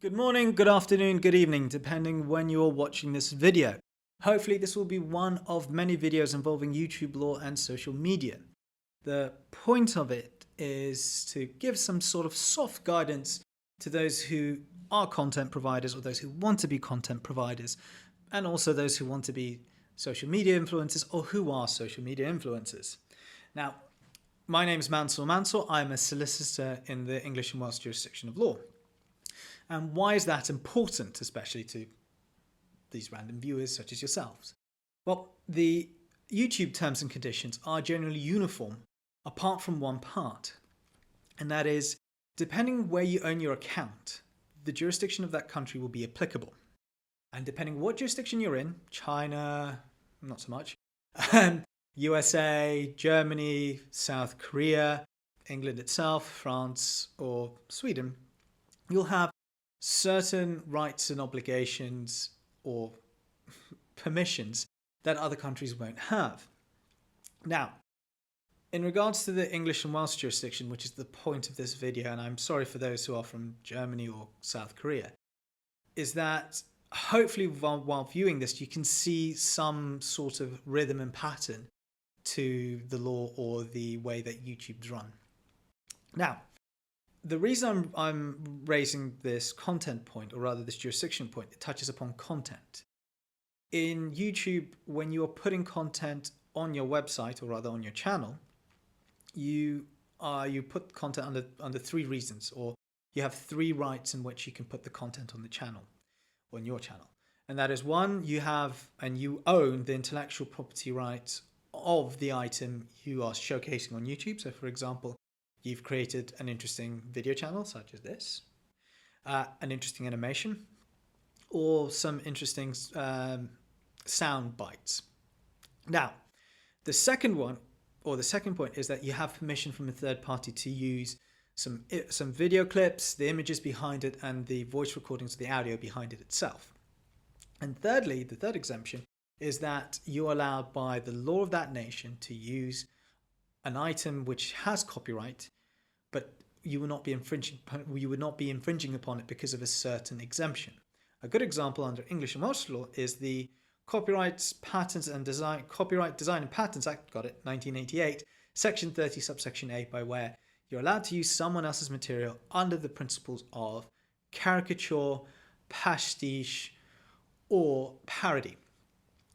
Good morning, good afternoon, good evening, depending when you're watching this video. Hopefully this will be one of many videos involving YouTube law and social media. The point of it is to give some sort of soft guidance to those who are content providers or those who want to be content providers, and also those who want to be social media influencers or who are social media influencers. Now, my name is Mansour Mansour. I'm a solicitor in the English and Welsh jurisdiction of law. And why is that important, especially to these random viewers such as yourselves? Well, the YouTube terms and conditions are generally uniform apart from one part. And that is, depending where you own your account, the jurisdiction of that country will be applicable. And depending what jurisdiction you're in, China, not so much, USA, Germany, South Korea, England itself, France, or Sweden, you'll have certain rights and obligations or permissions that other countries won't have. Now, in regards to the English and Welsh jurisdiction, which is the point of this video, and I'm sorry for those who are from Germany or South Korea, is that hopefully while viewing this, you can see some sort of rhythm and pattern to the law or the way that YouTube's run. Now, the reason I'm raising this content point, or rather this jurisdiction point, it touches upon content. In YouTube, when you're putting content on your website, or rather on your channel, you put content under three reasons, or you have three rights in which you can put the content on the channel, or on your channel. And that is, one, you have and you own the intellectual property rights of the item you are showcasing on YouTube. So for example, you've created an interesting video channel such as this, an interesting animation, or some interesting sound bites. Now, the second one, or the second point, is that you have permission from a third party to use some video clips, the images behind it, and the voice recordings of the audio behind it itself. And thirdly, the third exemption is that you're allowed by the law of that nation to use an item which has copyright, but you would not be infringing upon it because of a certain exemption. A good example under English and Welsh law is the Copyright Design and Patents Act, got it, 1988, Section 30, subsection A, by where you're allowed to use someone else's material under the principles of caricature, pastiche, or parody.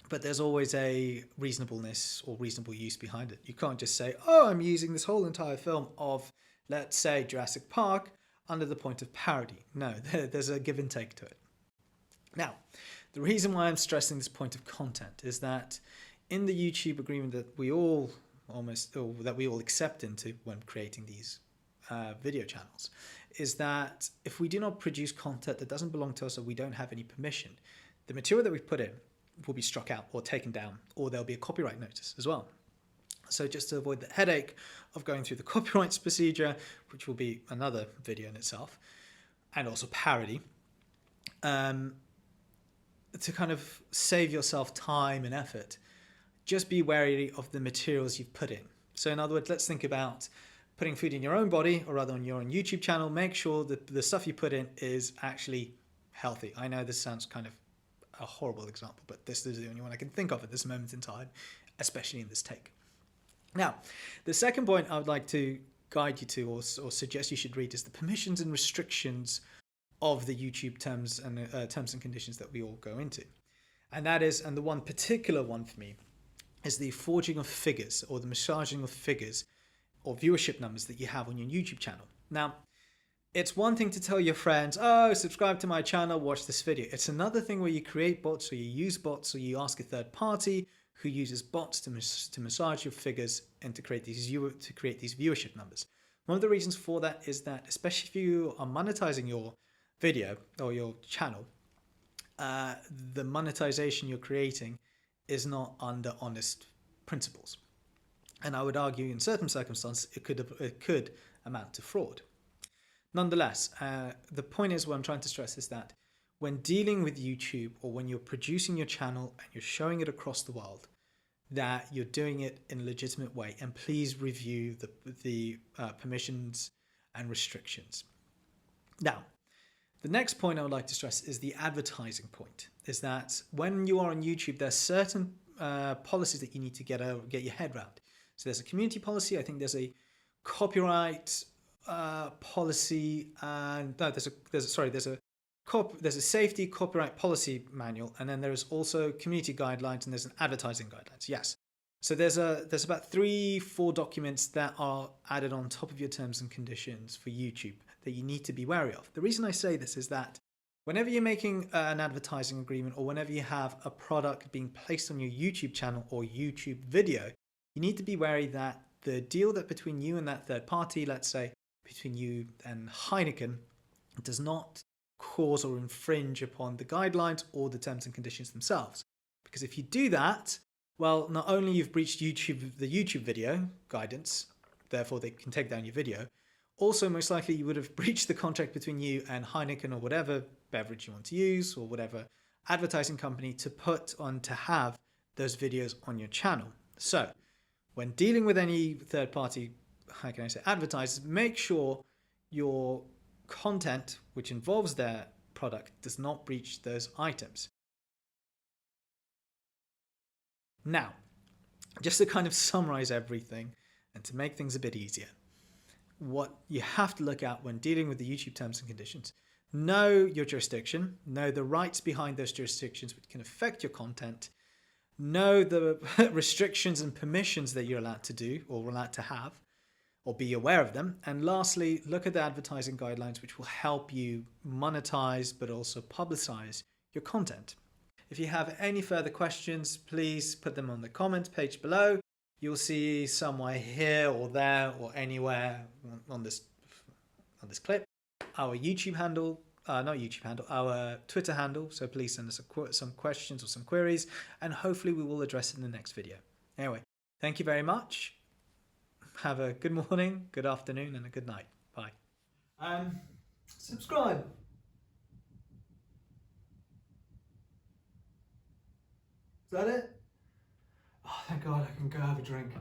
But there's always a reasonableness or reasonable use behind it. You can't just say, oh, I'm using this whole entire film of, let's say, Jurassic Park under the point of parody. No, there's a give and take to it. Now, the reason why I'm stressing this point of content is that in the YouTube agreement that we all accept into when creating these video channels, is that if we do not produce content that doesn't belong to us or we don't have any permission, the material that we put in will be struck out or taken down, or there'll be a copyright notice as well. So just to avoid the headache of going through the copyrights procedure, which will be another video in itself, and also parody, to kind of save yourself time and effort, just be wary of the materials you've put in. So in other words, let's think about putting food in your own body, or rather on your own YouTube channel. Make sure that the stuff you put in is actually healthy. I know this sounds kind of a horrible example, but this is the only one I can think of at this moment in time, especially in this take. Now, the second point I would like to guide you to, or suggest you should read, is the permissions and restrictions of the YouTube terms and conditions that we all go into. And that is, and the one particular one for me, is the forging of figures, or the massaging of figures or viewership numbers that you have on your YouTube channel. Now, it's one thing to tell your friends, oh, subscribe to my channel, watch this video. It's another thing where you create bots, or you use bots, or you ask a third party who uses bots to massage your figures and to create these viewership numbers. One of the reasons for that is that, especially if you are monetizing your video or your channel, the monetization you're creating is not under honest principles. And I would argue in certain circumstances it could amount to fraud. Nonetheless, the point is, what I'm trying to stress is that when dealing with YouTube, or when you're producing your channel and you're showing it across the world, that you're doing it in a legitimate way, and please review the permissions and restrictions. Now, The next point I would like to stress is the advertising point, is that when you are on YouTube, there's certain policies that you need to get your head around. So there's a community policy. I think there's a copyright policy, and no, there's a safety copyright policy manual, and then there's also community guidelines, and there's an advertising guidelines. Yes. So there's about 3-4 documents that are added on top of your terms and conditions for YouTube that you need to be wary of. The reason I say this is that whenever you're making an advertising agreement, or whenever you have a product being placed on your YouTube channel or YouTube video, you need to be wary that the deal that between you and that third party, let's say between you and Heineken, does not cause or infringe upon the guidelines or the terms and conditions themselves. Because if you do that, well, not only you've breached the YouTube video guidance, therefore they can take down your video, also most likely you would have breached the contract between you and Heineken or whatever beverage you want to use, or whatever advertising company to have those videos on your channel. So when dealing with any third party, how can I say, advertisers, make sure your content which involves their product does not breach those items. Now, just to kind of summarize everything and to make things a bit easier, what you have to look at when dealing with the YouTube terms and conditions: know your jurisdiction, know the rights behind those jurisdictions which can affect your content, know the restrictions and permissions that you're allowed to do or allowed to have, or be aware of them. And lastly, look at the advertising guidelines which will help you monetize but also publicize your content. If you have any further questions, please put them on the comment page below. You'll see somewhere here or there or anywhere on this clip our YouTube handle, our Twitter handle. So please send us some questions or some queries, and hopefully we will address it in the next video. Anyway, thank you very much. Have a good morning, good afternoon, and a good night. Bye. Subscribe. Is that it? Oh, thank God I can go have a drink.